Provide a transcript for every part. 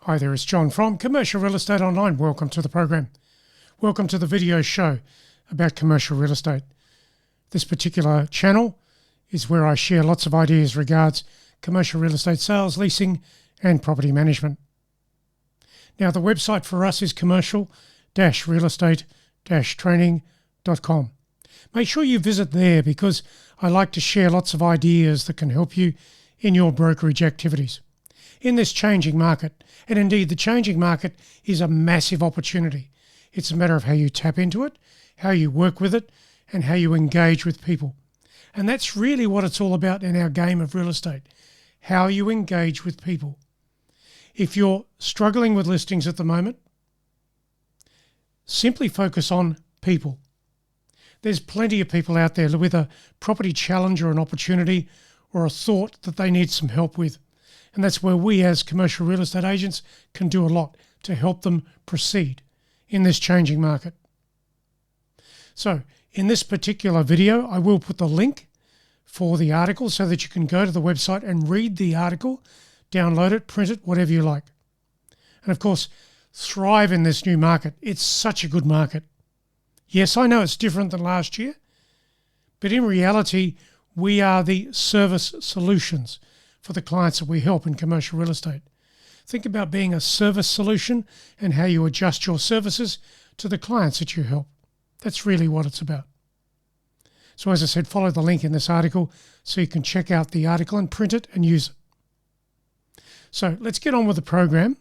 Hi there, it's John from Commercial Real Estate Online. Welcome to the program. Welcome to the video show about commercial real estate. This particular channel is where I share lots of ideas regards commercial real estate sales, leasing and property management. Now the website for us is commercial-real-estate-training.com. Make sure you visit there because I like to share lots of ideas that can help you in your brokerage activities. In this changing market, and indeed the changing market is a massive opportunity. It's a matter of how you tap into it, how you work with it, and how you engage with people. And that's really what it's all about in our game of real estate, how you engage with people. If you're struggling with listings at the moment, simply focus on people. There's plenty of people out there with a property challenge or an opportunity or a thought that they need some help with. And that's where we as commercial real estate agents can do a lot to help them proceed in this changing market. So in this particular video, I will put the link for the article so that you can go to the website and read the article, download it, print it, whatever you like. And of course, thrive in this new market. It's such a good market. Yes, I know it's different than last year, but in reality, we are the service solutions for the clients that we help in commercial real estate. Think about being a service solution and how you adjust your services to the clients that you help. That's really what it's about. So as I said, follow the link in this article so you can check out the article and print it and use it. So let's get on with the program.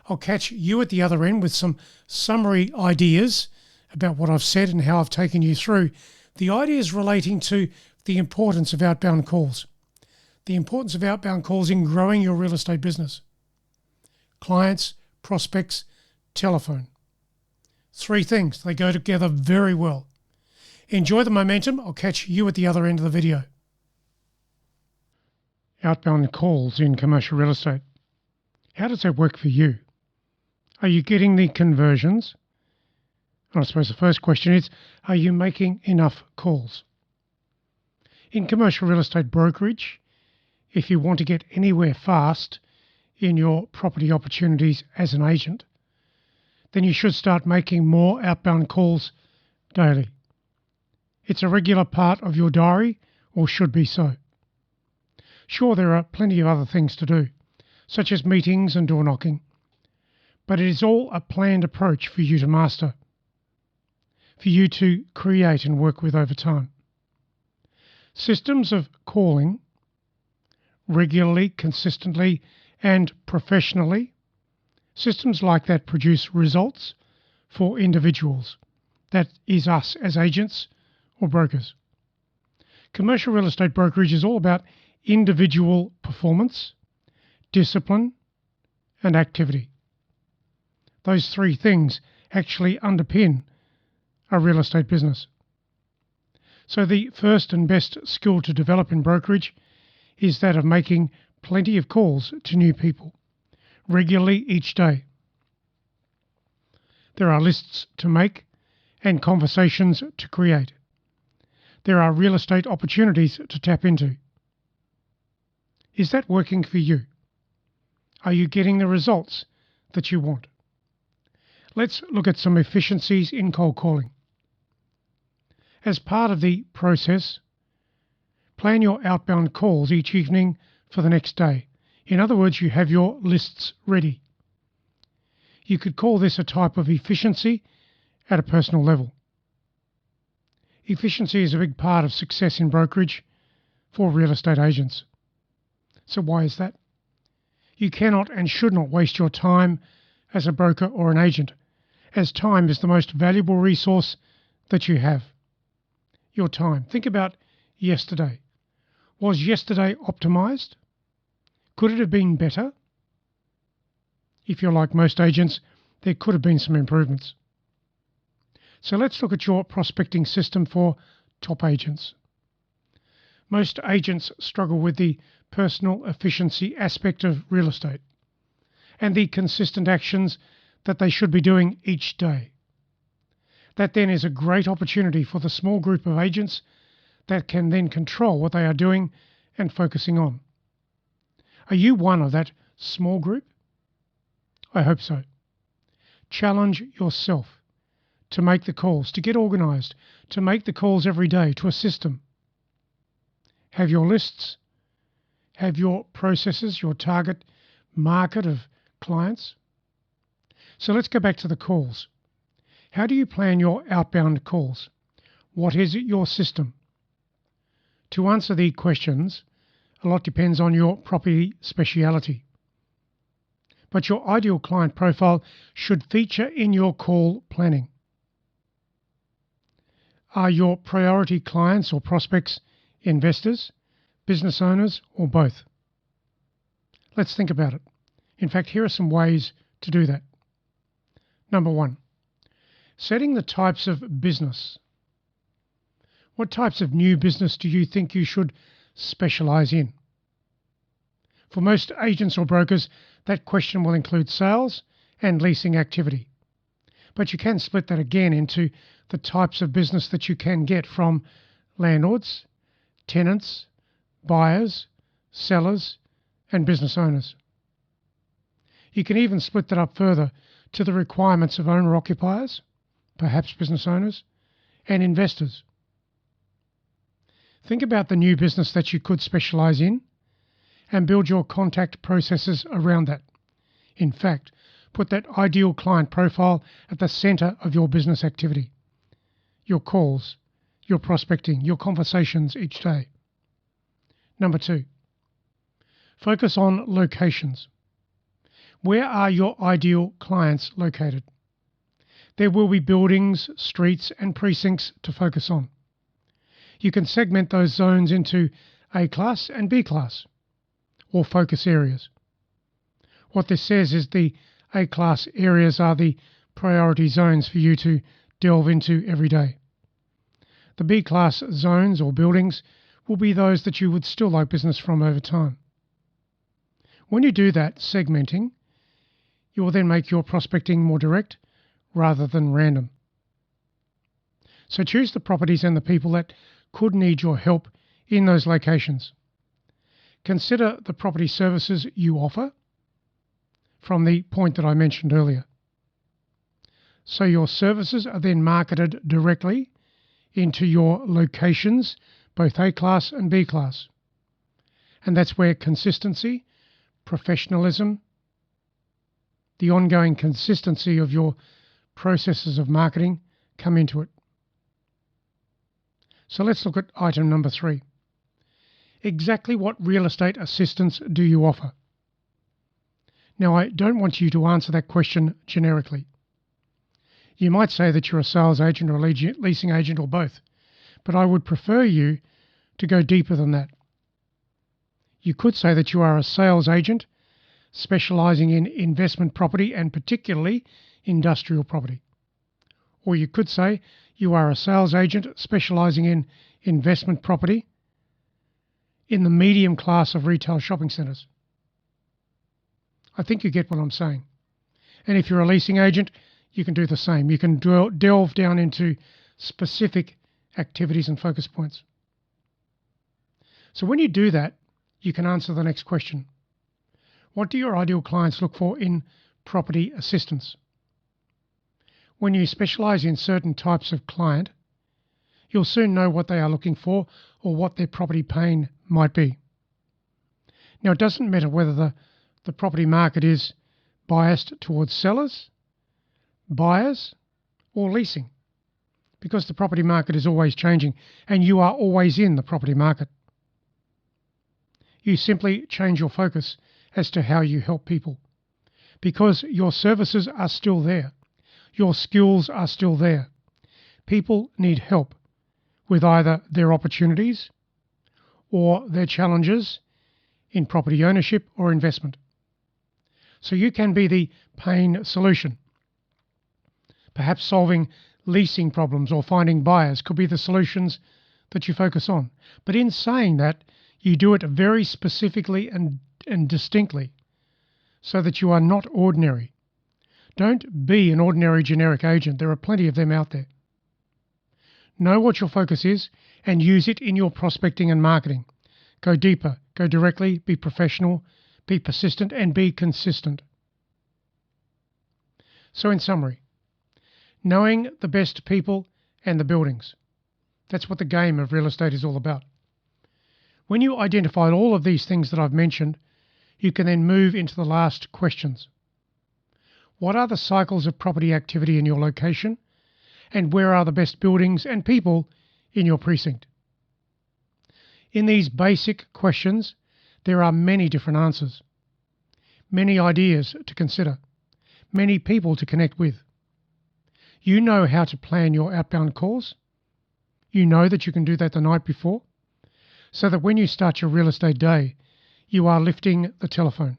I'll catch you at the other end with some summary ideas about what I've said and how I've taken you through the ideas relating to the importance of outbound calls. The importance of outbound calls in growing your real estate business. Clients, prospects, telephone. Three things. They go together very well. Enjoy the momentum. I'll catch you at the other end of the video. Outbound calls in commercial real estate. How does that work for you? Are you getting the conversions? And I suppose the first question is, are you making enough calls? In commercial real estate brokerage, if you want to get anywhere fast in your property opportunities as an agent, then you should start making more outbound calls daily. It's a regular part of your diary, or should be so. Sure, there are plenty of other things to do, such as meetings and door knocking, but it is all a planned approach for you to master, for you to create and work with over time. Systems of calling regularly, consistently, and professionally. Systems like that produce results for individuals. That is us as agents or brokers. Commercial real estate brokerage is all about individual performance, discipline, and activity. Those three things actually underpin a real estate business. So the first and best skill to develop in brokerage is that of making plenty of calls to new people, regularly each day. There are lists to make and conversations to create. There are real estate opportunities to tap into. Is that working for you? Are you getting the results that you want? Let's look at some efficiencies in cold calling. As part of the process, plan your outbound calls each evening for the next day. In other words, you have your lists ready. You could call this a type of efficiency at a personal level. Efficiency is a big part of success in brokerage for real estate agents. So why is that? You cannot and should not waste your time as a broker or an agent, as time is the most valuable resource that you have. Your time. Think about yesterday. Was yesterday optimized? Could it have been better? If you're like most agents, there could have been some improvements. So let's look at your prospecting system for top agents. Most agents struggle with the personal efficiency aspect of real estate and the consistent actions that they should be doing each day. That then is a great opportunity for the small group of agents that can then control what they are doing and focusing on. Are you one of that small group? I hope so. Challenge yourself to make the calls, to get organised, to make the calls every day, to assist them. Have your lists, have your processes, your target market of clients. So let's go back to the calls. How do you plan your outbound calls? What is your system? To answer the questions, a lot depends on your property speciality. But your ideal client profile should feature in your call planning. Are your priority clients or prospects investors, business owners, or both? Let's think about it. In fact, here are some ways to do that. Number 1, setting the types of business. What types of new business do you think you should specialise in? For most agents or brokers, that question will include sales and leasing activity. But you can split that again into the types of business that you can get from landlords, tenants, buyers, sellers, and business owners. You can even split that up further to the requirements of owner-occupiers, perhaps business owners, and investors. Think about the new business that you could specialise in and build your contact processes around that. In fact, put that ideal client profile at the centre of your business activity, your calls, your prospecting, your conversations each day. Number 2, focus on locations. Where are your ideal clients located? There will be buildings, streets, and precincts to focus on. You can segment those zones into A class and B class, or focus areas. What this says is the A class areas are the priority zones for you to delve into every day. The B class zones or buildings will be those that you would still like business from over time. When you do that segmenting, you will then make your prospecting more direct rather than random. So choose the properties and the people that could need your help in those locations. Consider the property services you offer from the point that I mentioned earlier. So your services are then marketed directly into your locations, both A class and B class. And that's where consistency, professionalism, the ongoing consistency of your processes of marketing come into it. So let's look at item number 3. Exactly what real estate assistance do you offer? Now, I don't want you to answer that question generically. You might say that you're a sales agent or a leasing agent or both, but I would prefer you to go deeper than that. You could say that you are a sales agent specialising in investment property and particularly industrial property. Or you could say you are a sales agent specialising in investment property in the medium class of retail shopping centres. I think you get what I'm saying. And if you're a leasing agent, you can do the same. You can delve down into specific activities and focus points. So when you do that, you can answer the next question. What do your ideal clients look for in property assistance? When you specialise in certain types of client, you'll soon know what they are looking for or what their property pain might be. Now, it doesn't matter whether the property market is biased towards sellers, buyers, or leasing, because the property market is always changing and you are always in the property market. You simply change your focus as to how you help people, because your services are still there. Your skills are still there. People need help with either their opportunities or their challenges in property ownership or investment. So you can be the pain solution. Perhaps solving leasing problems or finding buyers could be the solutions that you focus on. But in saying that, you do it very specifically and distinctly so that you are not ordinary. Don't be an ordinary generic agent. There are plenty of them out there. Know what your focus is and use it in your prospecting and marketing. Go deeper, go directly, be professional, be persistent, and be consistent. So in summary, knowing the best people and the buildings. That's what the game of real estate is all about. When you identify all of these things that I've mentioned, you can then move into the last questions. What are the cycles of property activity in your location? And where are the best buildings and people in your precinct? In these basic questions, there are many different answers, many ideas to consider, many people to connect with. You know how to plan your outbound calls. You know that you can do that the night before, so that when you start your real estate day, you are lifting the telephone.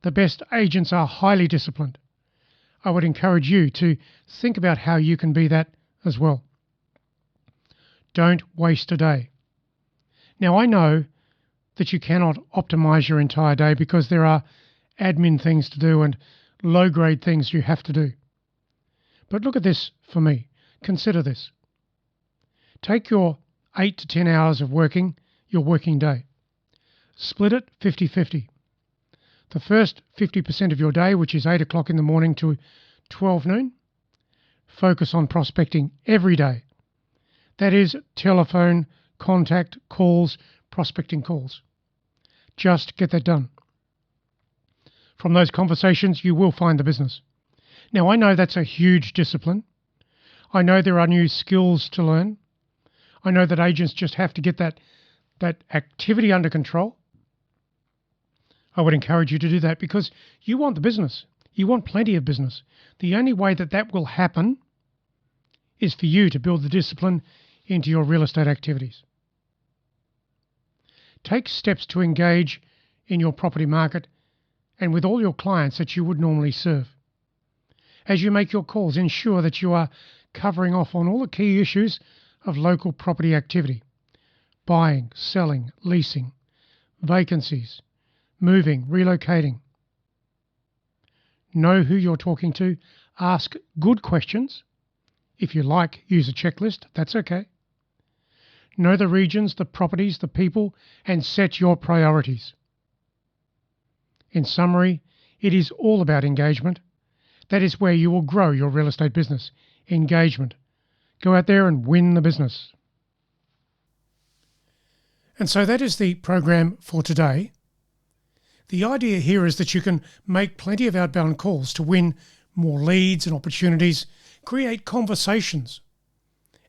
The best agents are highly disciplined. I would encourage you to think about how you can be that as well. Don't waste a day. Now, I know that you cannot optimize your entire day because there are admin things to do and low-grade things you have to do. But look at this for me. Consider this. Take your 8 to 10 hours of working, your working day. Split it 50-50. The first 50% of your day, which is 8 o'clock in the morning to 12 noon, focus on prospecting every day. That is telephone, contact, calls, prospecting calls. Just get that done. From those conversations, you will find the business. Now, I know that's a huge discipline. I know there are new skills to learn. I know that agents just have to get that activity under control. I would encourage you to do that because you want the business. You want plenty of business. The only way that will happen is for you to build the discipline into your real estate activities. Take steps to engage in your property market and with all your clients that you would normally serve. As you make your calls, ensure that you are covering off on all the key issues of local property activity: buying, selling, leasing, vacancies, moving, relocating. Know who you're talking to. Ask good questions. If you like, use a checklist. That's okay. Know the regions, the properties, the people, and set your priorities. In summary, it is all about engagement. That is where you will grow your real estate business. Engagement. Go out there and win the business. And so that is the program for today. The idea here is that you can make plenty of outbound calls to win more leads and opportunities, create conversations.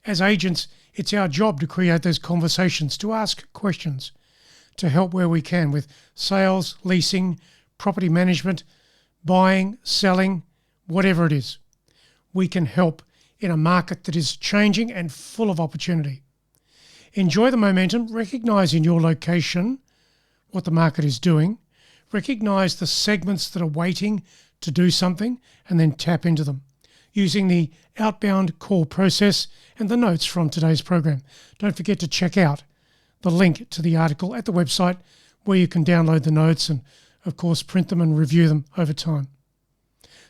As agents, it's our job to create those conversations, to ask questions, to help where we can with sales, leasing, property management, buying, selling, whatever it is. We can help in a market that is changing and full of opportunity. Enjoy the momentum, recognise in your location what the market is doing, recognise the segments that are waiting to do something, and then tap into them using the outbound call process and the notes from today's program. Don't forget to check out the link to the article at the website where you can download the notes and, of course, print them and review them over time.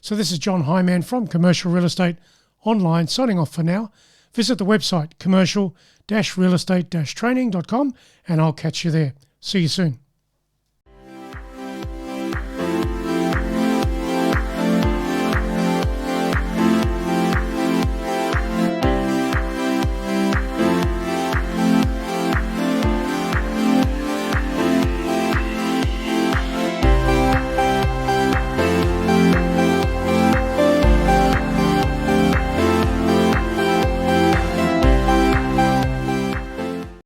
So this is John Hyman from Commercial Real Estate Online, signing off for now. Visit the website commercial-realestate-training.com and I'll catch you there. See you soon.